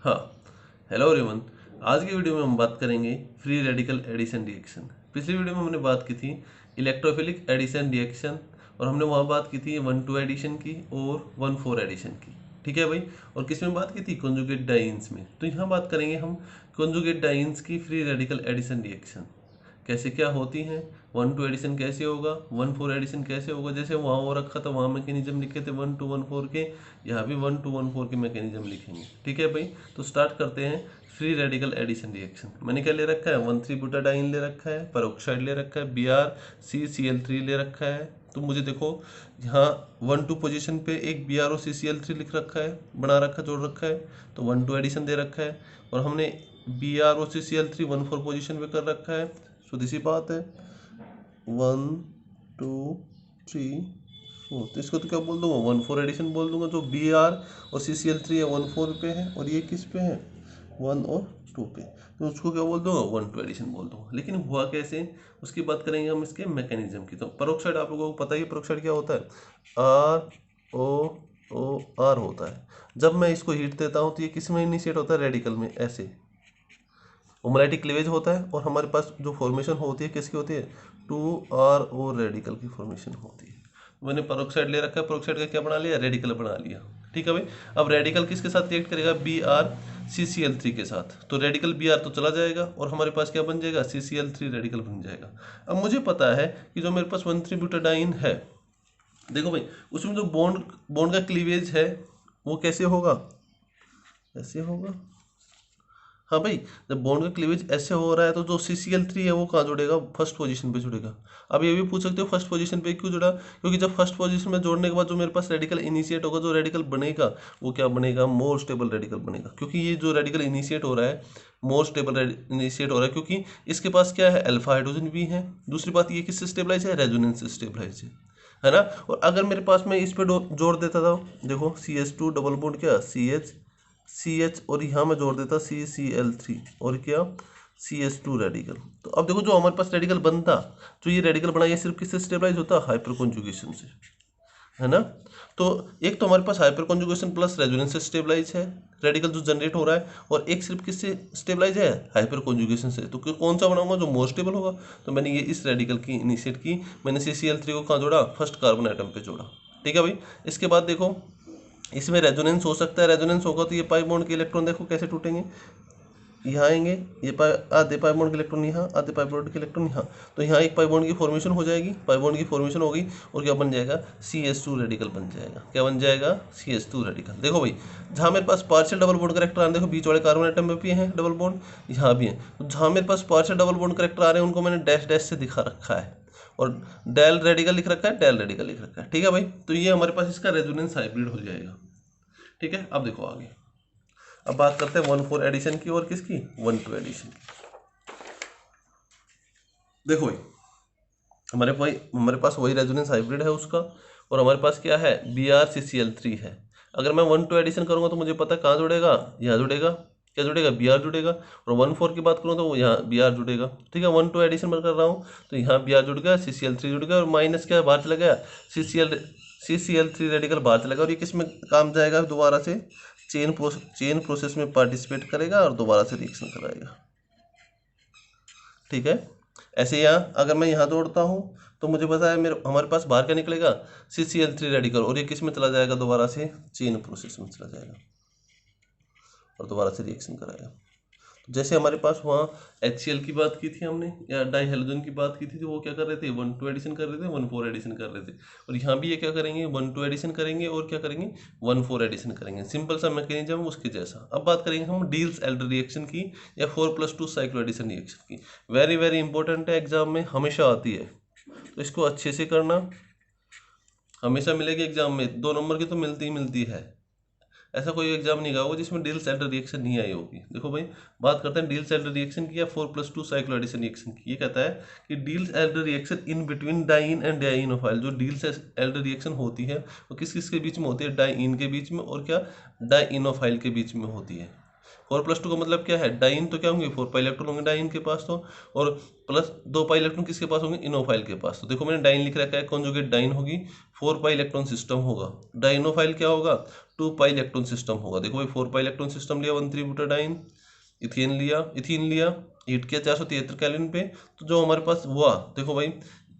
हाँ, hello everyone. आज की वीडियो में हम बात करेंगे फ्री रेडिकल एडिशन रिएक्शन। पिछली वीडियो में हमने बात की थी इलेक्ट्रोफिलिक एडिशन रिएक्शन, और हमने वहाँ बात की थी 1,2 एडिशन की और 1,4 एडिशन की। ठीक है भाई। और किस में बात की थी? कॉन्जुगेट डाइन्स में। तो यहाँ बात करेंगे हम कॉन्जुगेट डाइन्स की फ्री रेडिकल एडिशन रिएक्शन कैसे क्या होती हैं, 1,2 एडिशन कैसे होगा, 1,4 एडिशन कैसे होगा। जैसे वहाँ वो रखा था, वहाँ मैकेनिज्म लिखे थे 1,2 1,4 के, यहाँ भी 1,2 1,4 के मैकेनिज्म लिखेंगे। ठीक है भाई। तो स्टार्ट करते हैं फ्री रेडिकल एडिशन रिएक्शन। मैंने क्या ले रखा है? 1,3-ब्यूटाडाइन ले रखा है, पेरोक्साइड ले रखा है, BrCCl3 ले रखा है। तो मुझे देखो यहाँ 1,2 पोजीशन पे एक BrOCCl3 लिख रखा है, बना रखा, जोड़ रखा है। तो 1,2 एडिशन दे रखा है। और हमने BrOCCl3 1,4 पोजीशन पे कर रखा है। सीधी सी बात है, 1 2 3 4। तो इसको तो क्या बोल दूंगा? 1,4 एडिशन बोल दूंगा। जो BrOCCl3 है 1,4 पे है, और ये किस पे है? 1 और 2 पे। तो उसको क्या बोल दूंगा? 1,2 एडिशन बोल दूंगा। लेकिन हुआ कैसे, उसकी बात करेंगे हम इसके मैकेनिज्म की। तो पेरोक्साइड आप लोगों को पता ही है, पेरोक्साइड क्या होता है? ROOR होता है। जब मैं इसको हीट देता हूँ तो ये किस में इनिशिएट होता है? रेडिकल में, ऐसे होमोलाइटिक क्लीवेज होता है। और हमारे पास जो फॉर्मेशन होती है किसकी होती है? 2RO रेडिकल की फॉर्मेशन होती है। मैंने पेरोक्साइड ले रखा है, पेरोक्साइड का क्या बना लिया? रेडिकल बना लिया। ठीक है भाई। अब रेडिकल किसके साथ रिएक्ट करेगा? BrCCl3 के साथ। तो रेडिकल Br तो चला जाएगा, और हमारे पास क्या बन जाएगा? CCl3 रेडिकल बन जाएगा। अब मुझे पता है कि जो मेरे पास 1,3-ब्यूटाडाइन है, देखो भाई, उसमें जो बॉन्ड बॉन्ड का क्लीवेज है वो कैसे होगा? ऐसे होगा। हाँ भाई, जब बॉन्ड का क्लीवेज ऐसे हो रहा है तो जो CCl3 है वो कहाँ जुड़ेगा? फर्स्ट पोजीशन पे जुड़ेगा। अब ये भी पूछ सकते हो फर्स्ट पोजीशन पे क्यों जुड़ा? क्योंकि जब फर्स्ट पोजीशन में जोड़ने के बाद जो मेरे पास रेडिकल इनिशिएट होगा, जो रेडिकल बनेगा वो क्या बनेगा? मोर स्टेबल रेडिकल बनेगा। क्योंकि ये जो रेडिकल इनिशिएट हो रहा है, मोर स्टेबल इनिशिएट हो रहा है, क्योंकि इसके पास क्या है? अल्फा हाइड्रोजन भी है। दूसरी बात, ये किससे स्टेबलाइज है? रेजोनेंस से स्टेबलाइज है ना। और अगर मेरे पास में इस पे जोड़ देता था, देखो CH2 डबल बॉन्ड, क्या CH, और यहाँ मैं जोड़ देता CCl3, और क्या? CH2 radical. तो अब देखो, जो हमारे पास रेडिकल बनता, जो ये रेडिकल बना, ये सिर्फ किससे स्टेबलाइज होता? हाइपर कॉन्जुगेशन से, है ना। तो एक तो हमारे पास हाइपर कॉन्जुगेशन प्लस रेजोनेंस से स्टेबलाइज है रेडिकल जो जनरेट हो रहा है, और एक सिर्फ किससे स्टेबलाइज है? हाइपर कॉन्जुगेशन से। तो कौन सा बनाऊंगा जो मोर स्टेबल होगा? तो मैंने ये इस रेडिकल की इनिशिएट की, मैंने CCl3 को कहाँ जोड़ा? फर्स्ट कार्बन आइटम पे जोड़ा। ठीक है भाई। इसके बाद देखो, इसमें रेजोनेंस हो सकता है। रेजोनेंस होगा तो ये पाई बॉन्ड के इलेक्ट्रॉन देखो कैसे टूटेंगे, यहाँ आएंगे। ये आधे पाई बॉन्ड के इलेक्ट्रॉन यहाँ, आधे पाई बॉन्ड के इलेक्ट्रॉन यहाँ। तो यहाँ एक पाई बॉन्ड की फॉर्मेशन हो जाएगी, पाई बॉन्ड की फॉर्मेशन हो गई, और क्या बन जाएगा? CH2 रेडिकल बन जाएगा। क्या बन जाएगा? CH2 radical. देखो भाई, जहाँ मेरे पास पार्शियल डबल बॉन्ड करेक्टर आ रहे हैं, देखो बीच वाले कार्बन आइटम में भी है डबल बॉन्ड, यहाँ भी है। तो जहाँ मेरे पास पार्शियल डबल बॉन्ड करेक्टर आ रहे हैं उनको मैंने डैश डैश से दिखा रखा है, और डेल रेडिकल लिख रखा है, डेल रेडिकल लिख रखा है। ठीक है भाई। तो ये हमारे पास इसका रेजोनेंस हाइब्रिड हो जाएगा। ठीक है। अब देखो आगे, अब बात करते हैं 1,4 एडिशन की और किसकी? 1,2 एडिशन की। देखो भाई, हमारे पास वही रेजोनेंस हाइब्रिड है उसका, और हमारे पास क्या है? BrCCl3 है। अगर मैं 1,2 एडिशन करूंगा तो मुझे पता है कहाँ जुड़ेगा? यहाँ जुड़ेगा। क्या जुड़ेगा? Br जुड़ेगा। और 1,4 की बात करूँ तो यहाँ Br जुड़ेगा। ठीक है। 1,2 एडिशन में कर रहा हूँ तो यहाँ Br जुड़ गया, CCl3 जुड़ गया, और माइनस क्या बाहर चला गया? CCl3 रेडिकल बाहर चला गया। और ये किस में काम जाएगा? दोबारा से चेन प्रोसेस में पार्टिसिपेट करेगा और दोबारा से रिएक्शन कराएगा। ठीक है। ऐसे यहाँ अगर मैं यहाँ जोड़ता हूँ तो मुझे पता है मेरे हमारे पास बाहर क्या निकलेगा? CCl3 रेडिकल, और ये किस में चला जाएगा? दोबारा से चेन प्रोसेस में चला जाएगा और दोबारा से रिएक्शन कराएगा। तो जैसे हमारे पास वहाँ HCl की बात की थी हमने, या डाई हेलोजन की बात की थी, तो वो क्या कर रहे थे? 1,2 एडिशन कर रहे थे, 1,4 एडिशन कर रहे थे। और यहाँ भी ये क्या करेंगे? 1,2 एडिशन करेंगे, और क्या करेंगे? 1,4 एडिशन करेंगे। सिंपल सा मैकेनिज्म उसके जैसा। अब बात करेंगे हम डील्स एल्डर रिएक्शन की, या 4+2 साइक्लो एडिशन रिएक्शन की। वेरी वेरी इंपॉर्टेंट है, एग्जाम में हमेशा आती है, तो इसको अच्छे से करना। हमेशा मिलेगी एग्जाम में, 2 नंबर की तो मिलती ही मिलती है। ऐसा कोई एग्जाम नहीं होगा जिसमें डील सेल्टर रिएक्शन नहीं आई होगी। देखो भाई, बात करते हैं डील सेल्टर रिएक्शन की, या 4+2 साइक्लो एडिशन रिएक्शन की। ये कहता है कि Diels Alder reaction in between diene and dienophile. जो डील सेल्टर रिएक्शन होती है वो किस किस के बीच में होती है? डाइन के बीच में, और क्या? डाइनोफाइल के बीच में होती है। 4+2 का मतलब क्या है? डाइन तो क्या होंगे? 4 पाई इलेक्ट्रॉन होंगे डाइन के पास, तो और प्लस 2 पाई इलेक्ट्रॉन किसके पास होंगे? इनोफाइल के पास। तो देखो मैंने डाइन लिख रखा है, कॉन्जुगेट डाइन होगी, 4 पाई इलेक्ट्रॉन सिस्टम होगा। डाइनोफाइल क्या होगा? 2 पाई इलेक्ट्रॉन सिस्टम होगा। देखो भाई 4 पाई इलेक्ट्रॉन सिस्टम लिया 1,3-ब्यूटाडाइन, इथेन लिया, हीट किया 473 केल्विन पे। तो जो हमारे पास हुआ, देखो भाई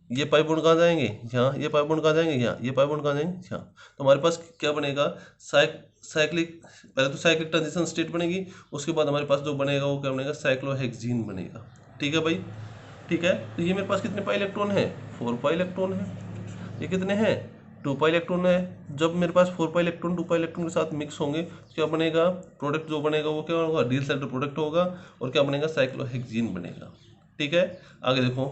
ये पाई बॉन्ड कहाँ जाएंगे, यहाँ, ये पाई बॉन्ड कहाँ जाएंगे, यहाँ, ये पाई बॉन्ड कहाँ जाएंगे, यहाँ। तो हमारे पास क्या बनेगा, साइक्लिक, पहले तो साइक्लिक ट्रांजिशन स्टेट बनेगी, उसके बाद हमारे पास जो बनेगा वो क्या बनेगा, साइक्लोहेक्सीन बनेगा। ठीक है भाई, ठीक है। तो ये मेरे पास कितने पाई इलेक्ट्रॉन है, 4 पाई इलेक्ट्रॉन है। ये कितने हैं, 2 पाई इलेक्ट्रॉन है। जब मेरे पास 4 पाई इलेक्ट्रॉन 2 पाई इलेक्ट्रॉन के साथ मिक्स होंगे तो क्या बनेगा, प्रोडक्ट जो बनेगा वो क्या होगा, डी सेंटर प्रोडक्ट होगा, और क्या बनेगा, साइक्लोहेक्सीन बनेगा। ठीक है, आगे देखो,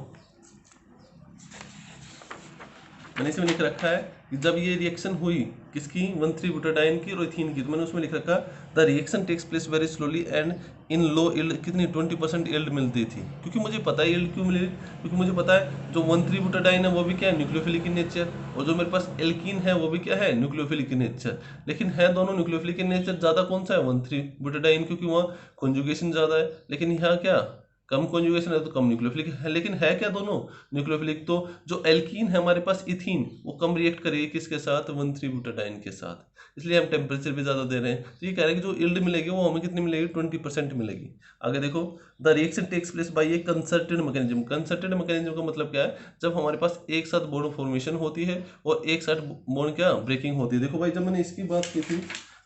मैंने इसमें लिख रखा है कि जब ये रिएक्शन हुई किसकी, 1,3-ब्यूटाडाइन की और इथीन की, तो मैंने उसमें लिख रखा the reaction takes place very slowly and in low yield, कितनी 20% यील्ड मिलती थी। क्योंकि मुझे पता है यील्ड क्यों मिली, क्योंकि मुझे पता है जो 1,3-ब्यूटाडाइन है वो भी क्या है, न्यूक्लियोफिलिक इन नेचर, और जो मेरे पास एल्कीन है वो भी क्या है, न्यूक्लियोफिलिक इन नेचर। लेकिन है दोनों न्यूक्लियोफिलिक इन नेचर, ज़्यादा कौन सा है, 1,3-ब्यूटाडाइन, क्योंकि वहाँ कॉन्जुगेशन ज़्यादा है। लेकिन यहाँ क्या, कम कॉन्जुगेशन है तो कम न्यूक्लियोफिलिक है। लेकिन है क्या दोनों न्यूक्लियोफिलिक। तो जो एल्कीन है हमारे पास इथीन, वो कम रिएक्ट करेगी किसके साथ, 1,3-ब्यूटाडाइन के साथ, इसलिए हम टेम्परेचर भी ज़्यादा दे रहे हैं। तो ये कह रहे हैं कि जो यील्ड मिलेगी वो हमें कितनी मिलेगी, 20% मिलेगी। आगे देखो, the reaction takes place by a concerted mechanism. Concerted mechanism का मतलब क्या है, जब हमारे पास एक साथ बॉन्ड फॉर्मेशन होती है और एक साथ बॉन्ड क्या ब्रेकिंग होती है। देखो भाई, जब मैंने इसकी बात की थी,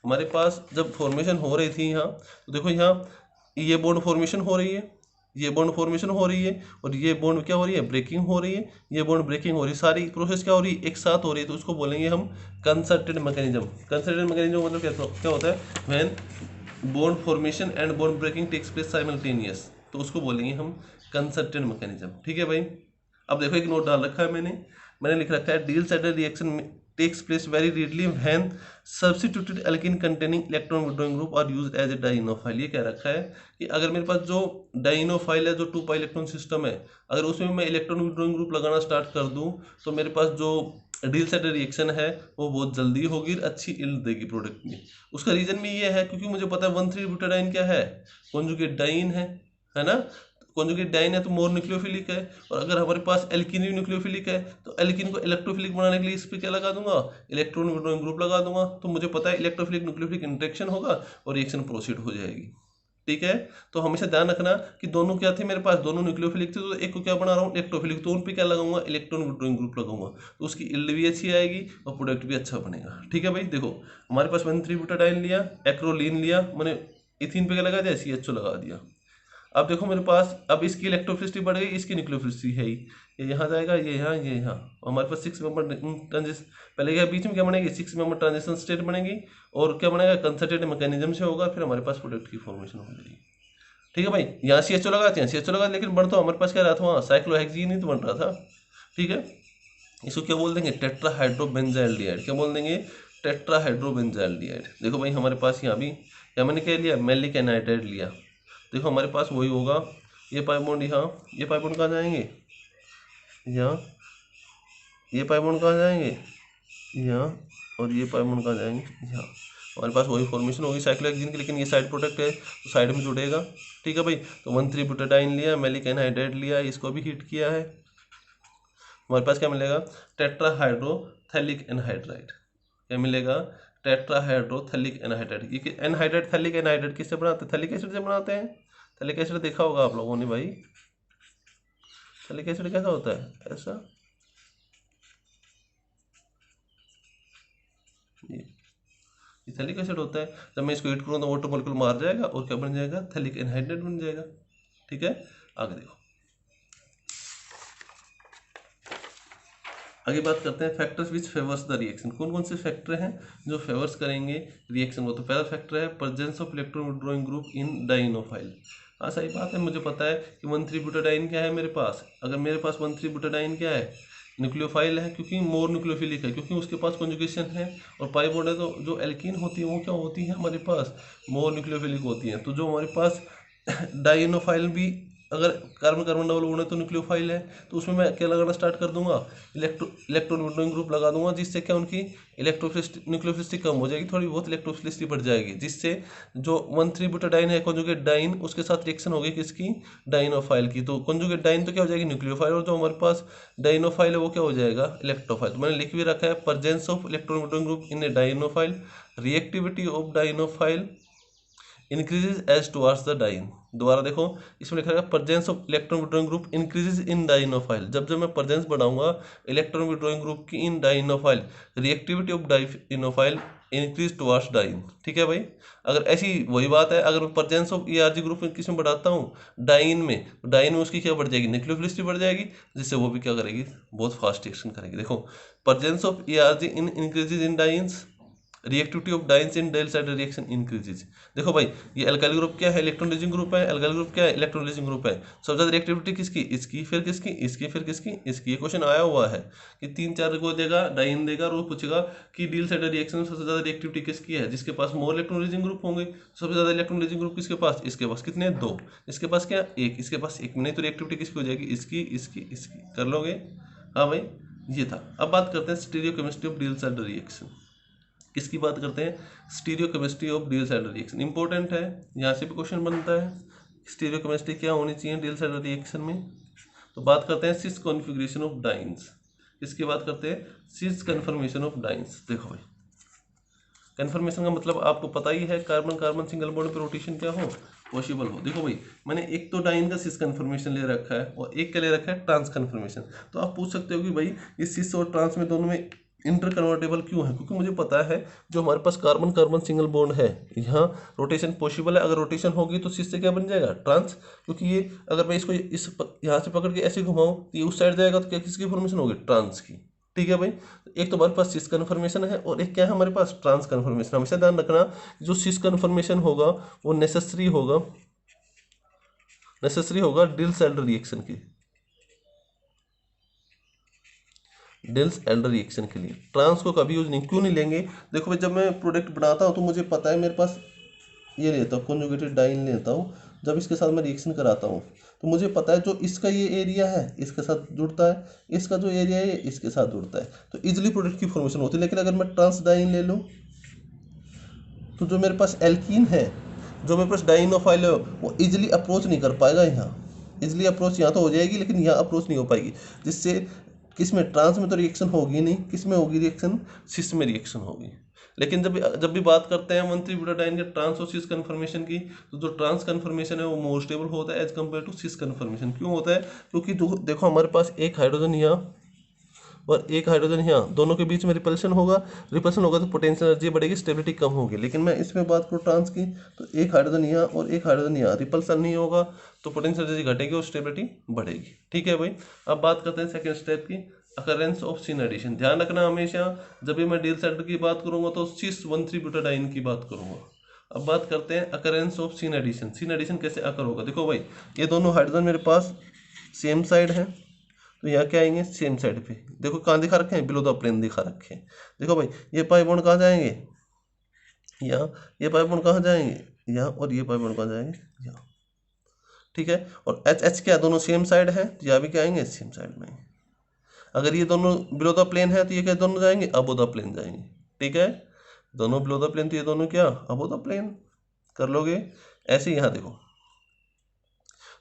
हमारे पास जब फॉर्मेशन हो रही थी यहाँ, तो देखो यहाँ ये बॉन्ड फॉर्मेशन हो रही है, ये बॉन्ड फॉर्मेशन हो रही है, और ये बॉन्ड क्या हो रही है, ब्रेकिंग हो रही है, ये बॉन्ड ब्रेकिंग हो रही है, सारी प्रोसेस क्या हो रही है, एक साथ हो रही है। तो उसको बोलेंगे हम कंसर्टेड मैकेनिज्म। कंसर्टेड मैकेनिज्म मतलब क्या होता है, when bond formation and bond breaking takes place simultaneous, तो उसको बोलेंगे हम कंसर्टेड मैकेनिज्म। ठीक है भाई, अब देखो एक नोट डाल रखा है मैंने लिख रखा है, deal sided reaction takes place very readily when substituted alkene containing electron withdrawing group are used as a dienophile। ये कह रखा है कि अगर मेरे पास जो डाइनोफाइल है, जो 2 पाई इलेक्ट्रॉन सिस्टम है, अगर उसमें मैं इलेक्ट्रॉन विड्रॉइंग ग्रुप लगाना स्टार्ट कर दूं, तो मेरे पास जो डील साइडेड रिएक्शन है वो बहुत जल्दी होगी, अच्छी यील्ड देगी प्रोडक्ट में। उसका रीजन भी ये है क्योंकि मुझे पता है 1,3-ब्यूटाडाइन क्या है, कॉन्जुगेट डाइन है ना। कॉन्जुगेट डाइन है तो मोर न्यूक्लियोफिलिक है, और अगर हमारे पास एल्कीन भी न्यूक्लियोफिलिक है तो एल्कीन को इलेक्ट्रोफिलिक बनाने के लिए इस पर क्या लगा दूंगा, इलेक्ट्रॉन विड्रॉइंग ग्रुप लगा दूंगा। तो मुझे पता है इलेक्ट्रोफिलिक न्यूक्लियोफिलिक इंटरेक्शन होगा और रिएक्शन प्रोसीड हो जाएगी। ठीक है, तो हमेशा ध्यान रखना कि दोनों क्या थे, मेरे पास दोनों न्यूक्लियोफिलिक थे, तो एक को क्या बना रहा हूँ, इलेक्ट्रोफिलिक, तो उन पे क्या लगाऊंगा, इलेक्ट्रॉन विड्रॉइंग ग्रुप लगाऊंगा, तो उसकी यील्ड भी अच्छी आएगी और प्रोडक्ट भी अच्छा बनेगा। ठीक है भाई, देखो हमारे पास 1,3-ब्यूटाडाइन लिया, एक्रोलीन लिया, मैंने इथीन पे क्या लगा दिया, CHO लगा दिया। अब देखो मेरे पास, अब इसकी इलेक्ट्रोफिलिसिटी बढ़ गई, इसकी न्यूक्लियोफिलिसिटी है ही, ये यहाँ जाएगा, ये यहाँ, ये यहाँ, हमारे पास 6 मेंबर ट्रांजिशन, पहले क्या बीच में क्या बनेगी, 6 मेंबर ट्रांजिशन स्टेट बनेगी, और क्या बनेगा, कंसर्टेड मैकेनिज्म से होगा, फिर हमारे पास प्रोडक्ट की फॉर्मेशन हो जाएगी। ठीक है भाई, यहाँ CHO लगाते हैं, CHO लगा, लेकिन बन तो हमारे पास क्या रहा था, वहाँ साइक्लोहेक्सीन ही तो बन रहा था। ठीक है, इसको क्या बोल देंगे, टेट्राहाइड्रोबेंजाइल्डिहाइड, क्या बोल देंगे, टेट्राहाइड्रोबेंजाइल्डिहाइड। देखो भाई हमारे पास यहाँ भी, या मैंने क्या लिया, मैलिक एनाइड्राइड लिया, देखो हमारे पास वही होगा, ये पाई बॉन्ड यहाँ, ये पाई बॉन्ड कहाँ जाएंगे, यहाँ, ये पाई बॉन्ड कहाँ जाएंगे, यहाँ, और ये पाई बॉन्ड कहाँ जाएंगे, यहाँ। हमारे पास वही फॉर्मेशन होगी साइक्लोहेक्सीन की, लेकिन ये साइड प्रोडक्ट है तो साइड में जुड़ेगा। ठीक है भाई, तो 1,3-ब्यूटाडाइन लिया, मैलिक एनहाइड्राइड लिया, इसको भी हीट किया है, हमारे पास क्या मिलेगा, टेट्राहाइड्रोथैलिक एनहाइड्राइड। क्या मिलेगा, टेट्राहाइड्रोथैलिक एनहाइड्राइड। ये एनहाइड्राइड, थैलिक एनहाइड्राइड किससे बनाते हैं, थैलिक एसिड से बनाते हैं। थैलिक एसिड देखा होगा आप लोगों ने भाई, थैलिक एसिड कैसा होता है, ऐसा, ये थैलिक एसिड होता है। जब मैं इसको हीट करूँ तो वाटर मॉलिक्यूल मार जाएगा और क्या बन जाएगा, थैलिक एनहाइड्राइड बन जाएगा। ठीक है, आगे देखो, आगे बात करते हैं factors which favours the reaction. कौन कौन से फैक्टर हैं जो फेवर्स करेंगे रिएक्शन को। तो पहला फैक्टर है presence of electron withdrawing group in dienophile. हाँ सही बात है, मुझे पता है कि 1,3-ब्यूटाडाइन क्या है मेरे पास, अगर मेरे पास 1,3-ब्यूटाडाइन क्या है, न्यूक्लियोफाइल है, क्योंकि मोर न्यूक्लियोफिलिक है, क्योंकि उसके पास कॉन्जुगेशन है, और पाई बॉन्ड है, तो जो एल्कीन होती है वो क्या होती है हमारे पास, मोर न्यूक्लियोफिलिक होती है। तो जो हमारे पास डाइनोफाइल भी अगर कार्बन कार्बन डबल बॉन्ड है तो न्यूक्लियोफाइल है, तो उसमें मैं क्या लगाना स्टार्ट कर दूंगा, इलेक्ट्रॉन विड्रॉइंग ग्रुप लगा दूंगा, जिससे क्या उनकी इलेक्ट्रोफिलिसिटी न्यूक्लियोफिलिसिटी कम हो जाएगी, थोड़ी बहुत इलेक्ट्रोफिलिसिटी बढ़ जाएगी, जिससे जो 1,3-ब्यूटाडाइन है कॉन्जुगेट डाइन, उसके साथ रिएक्शन होगी किसकी, डाइनोफाइल की। तो कॉन्जुगेट डाइन तो क्या हो जाएगी, न्यूक्लियोफाइल, और जो हमारे पास डाइनोफाइल है वो क्या हो जाएगा, इलेक्ट्रोफाइल। तो मैंने लिख भी रखा है, presence of electron withdrawing group in a dienophile, reactivity of dienophile increases as towards the diene. दोबारा देखो, इसमें लिखा है presence of electron withdrawing group increases in dienophile. जब जब मैं प्रेजेंस बढ़ाऊंगा इलेक्ट्रॉन विड्रॉइंग ग्रुप की in dienophile, reactivity of dienophile increase towards diene. ठीक है भाई, अगर ऐसी वही बात है, अगर प्रेजेंस ऑफ ईआरजी ग्रुप किस में बढ़ाता हूँ, डाइन में, तो डाइन में उसकी क्या बढ़ जाएगी, न्यूक्लियोफिलिसिटी बढ़ जाएगी, जिससे वो भी क्या करेगी, बहुत फास्ट रिएक्शन करेगी। देखो, presence of ERG in increases in dienes, reactivity of dienes in dale side reaction increases. देखो भाई, ये अल्काइल ग्रुप क्या है, इलेक्ट्रॉन लीजिंग ग्रुप है, अल्काइल ग्रुप क्या है, इलेक्ट्रॉन लीजिंग ग्रुप है। सबसे ज्यादा रिएक्टिविटी किसकी, इसकी, फिर किसकी, इसकी, फिर किसकी, इसकी। ये क्वेश्चन आया हुआ है कि 3-4 को देगा, डाइन देगा, और वो पूछेगा कि डील साइड रिएक्शन में सबसे ज्यादा रिएक्टिविटी किसकी है, जिसके पास मोर इलेक्ट्रॉन लीजिंग ग्रुप होंगे। सबसे ज्यादा इलेक्ट्रॉन लीजिंग ग्रुप किसके पास, इसके पास कितने, 2, इसके पास क्या, 1, इसके पास 1, नहीं तो रिएक्टिविटी किसकी हो जाएगी, इसकी, इसकी, इसकी। कर लोगे, हाँ भाई, ये था। अब बात करते हैं stereochemistry of deal side reaction. किसकी बात करते हैं, stereochemistry of deal side reaction. Important है, यहाँ से भी क्वेश्चन बनता है, स्टीरियोकेमिस्ट्री क्या होनी चाहिए डील साइड रिएक्शन में। तो बात करते हैं सिस कॉन्फ़िगरेशन ऑफ डाइन्स। इसकी बात करते हैं, सिस कन्फर्मेशन ऑफ डाइन्स। देखो भाई, कन्फर्मेशन का मतलब आपको पता ही है, कार्बन कार्बन सिंगल बॉन्ड पे रोटेशन क्या हो, पॉसिबल हो। देखो भाई, मैंने एक तो डाइन का सिस कन्फर्मेशन ले रखा है और एक का ले रखा है ट्रांस कन्फर्मेशन। तो आप पूछ सकते हो कि भाई ये सिस और ट्रांस में दोनों में इंटर कन्वर्टेबल क्यों है, क्योंकि मुझे पता है जो हमारे पास कार्बन कार्बन सिंगल बॉन्ड है, यहाँ रोटेशन पॉसिबल है। अगर रोटेशन होगी तो सिस से क्या बन जाएगा, ट्रांस, क्योंकि ये अगर मैं इसको यहाँ से पकड़ के ऐसे घुमाऊँ तो ये उस साइड जाएगा, तो क्या किसकी फॉर्मेशन होगी, ट्रांस की। ठीक है भाई, एक तो हमारे पास सिस कन्फर्मेशन है और एक क्या है हमारे पास, ट्रांस कन्फर्मेशन। हमेशा ध्यान रखना, जो सिस कन्फर्मेशन होगा वो नेसेसरी होगा डिल्स एल्डर रिएक्शन की, डिल्स एल्डर रिएक्शन के लिए। ट्रांस को कभी यूज नहीं, क्यों नहीं लेंगे, देखो भाई, जब मैं प्रोडक्ट बनाता हूँ तो मुझे पता है मेरे पास ये लेता हूँ, कॉन्जुगेटेड डाइन लेता हूँ, जब इसके साथ मैं रिएक्शन कराता हूँ तो मुझे पता है जो इसका ये एरिया है इसके साथ जुड़ता है, इसका जो एरिया है इसके साथ जुड़ता है, तो इजिली प्रोडक्ट की फॉर्मेशन होती है। लेकिन अगर मैं ट्रांस डाइन ले लूँ तो जो मेरे पास एल्कीन है, जो मेरे पास डाइनोफाइल है, वो इजिली अप्रोच नहीं कर पाएगा यहाँ। इजिली अप्रोच यहाँ तो हो जाएगी लेकिन यहाँ अप्रोच नहीं हो पाएगी, जिससे किस में, ट्रांस में तो रिएक्शन होगी नहीं, किस में होगी रिएक्शन, सिस में रिएक्शन होगी। लेकिन जब भी बात करते हैं 1,3-ब्यूटाडाइन के ट्रांस और सिस कन्फर्मेशन की, तो जो ट्रांस कन्फर्मेशन है वो मोर स्टेबल होता है as compare to cis conformation. क्यों होता है, क्योंकि देखो हमारे पास एक हाइड्रोजन यहाँ और एक हाइड्रोजन यहाँ, दोनों के बीच में रिपल्शन होगा तो पोटेंशियल एनर्जी बढ़ेगी, स्टेबिलिटी कम होगी। लेकिन मैं इसमें बात करूँ ट्रांस की, तो एक हाइड्रोजन यहाँ और एक हाइड्रोजन यहाँ, रिपल्सन नहीं होगा तो पोटेंशियल एनर्जी घटेगी और स्टेबिलिटी बढ़ेगी। ठीक है भाई, अब बात करते हैं सेकेंड स्टेप की, अकरेंस ऑफ सिन एडिशन। ध्यान रखना हमेशा जब भी मैं डील साइड की बात करूंगा तो सिस 1,3-ब्यूटाडाइन की बात करूंगा। अब बात करते हैं occurrence of syn addition. Syn addition कैसे अकर होगा, देखो भाई, ये दोनों हाइड्रोजन मेरे पास सेम साइड है, तो यहाँ क्या आएंगे, सेम साइड पे। देखो कहाँ दिखा रखे हैं, बिलो द प्लेन दिखा रखे हैं। देखो भाई, ये पाई बॉन्ड कहाँ जाएंगे, यहाँ, ये पाई बॉन्ड कहाँ जाएंगे, यहाँ, और ये पाई बॉन्ड कहाँ जाएंगे, यहाँ। ठीक है, और एच एच क्या, दोनों सेम साइड है, तो यहाँ भी क्या आएंगे, सेम साइड में। अगर ये दोनों बिलो द प्लेन है तो ये क्या दोनों जाएंगे, अबो द प्लेन जाएंगे। ठीक है, दोनों बिलो द प्लेन तो ये दोनों क्या, अबो द प्लेन। कर लोगे ऐसे। यहाँ देखो,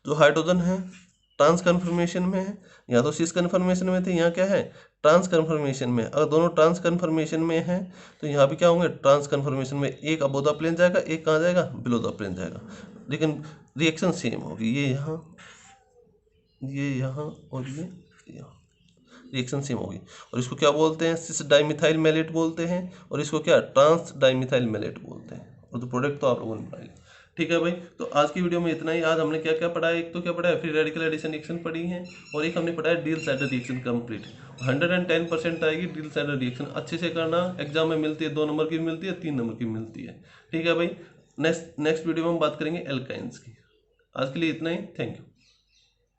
जो हाइड्रोजन है ट्रांस कन्फर्मेशन में है, यहाँ तो सिस कन्फर्मेशन में थे, यहाँ क्या है, ट्रांस कन्फर्मेशन में। अगर दोनों ट्रांस कन्फर्मेशन में है तो यहाँ भी क्या होंगे, ट्रांस कन्फर्मेशन में, एक अबो द प्लेन जाएगा, एक कहाँ जाएगा, बिलो द प्लेन जाएगा। लेकिन रिएक्शन सेम होगी, ये यहाँ, ये यहाँ और ये यहाँ, रिएक्शन सेम होगी। और इसको क्या बोलते हैं, सिस डाइमिथाइल मेलेट बोलते हैं, और इसको क्या, ट्रांस डाइमिथाइल मेलेट बोलते हैं। और तो प्रोडक्ट तो आप लोगों ने बना लिया। ठीक है भाई, तो आज की वीडियो में इतना ही। आज हमने क्या क्या पढ़ा है, एक तो क्या पढ़ा है, फ्री रेडिकल एडिशन रिएक्शन पढ़ी है, और एक हमने पढ़ा है डील साइड रिएक्शन कंप्लीट। 110% आएगी डील साइड रिएक्शन, अच्छे से करना। एग्जाम में मिलती है 2 नंबर की मिलती है, 3 नंबर की मिलती है। ठीक है भाई, नेक्स्ट वीडियो में हम बात करेंगे एल्काइंस की। आज के लिए इतना ही, थैंक यू।